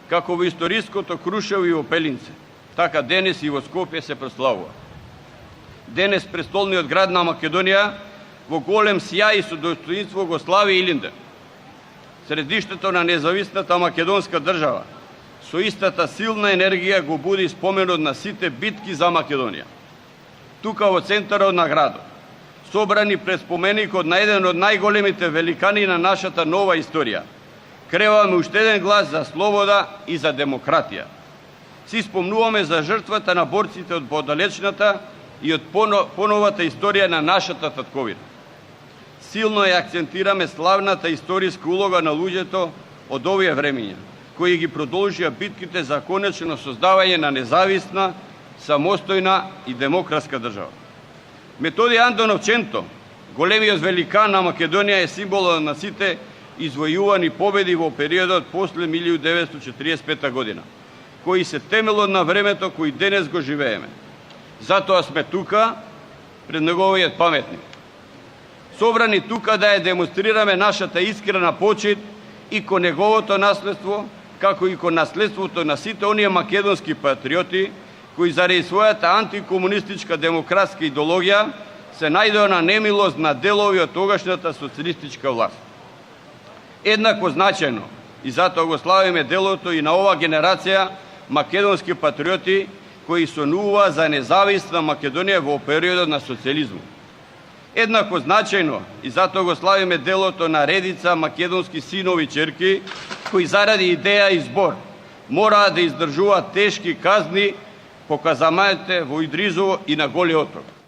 како во историското Крушево и во Пелинце, така денес и во Скопје се прославува. Денес престолниот град на Македонија во голем сјај и со достоинство го слави Илинден, средиштето на независната македонска држава. Со истата силна енергија го буди споменот на сите битки за Македонија. Тука во центарот на градот, собрани пред споменикот на еден од најголемите великани на нашата нова историја, креваме уште еден глас за слобода и за демократија. Си спомнуваме за жртвата на борците од подалечната и од поновата историја на нашата татковина. Силно ја акцентираме славната историска улога на луѓето од овие времиња, кои ги продолжија битките за конечно создавање на независна, самостојна и демократска држава. Методи Андонов Ченто, големиот великан на Македонија, е символот на сите извојувани победи во периодот после 1945 година, кои се темелот на времето кој денес го живееме. Затоа сме тука, пред неговиот паметник. Собрани тука да ја демонстрираме нашата искрена почит и кон неговото наследство, како и кон наследството на сите оние македонски патриоти, кои заради својата антикомунистичка демократска идеологија се најдоа на немилост на делови од тогашната социјалистичка власт. Еднакво значајно, и затоа го славиме делото и на ова генерација македонски патриоти кои сонуваа за независна Македонија во периодот на социјализмот. Еднакво значајно, и затоа го славиме делото на редица македонски синови и ќерки кои заради идеја и збор мораа да издржуваат тешки казни по казамаите во Идризово и на Голи Оток.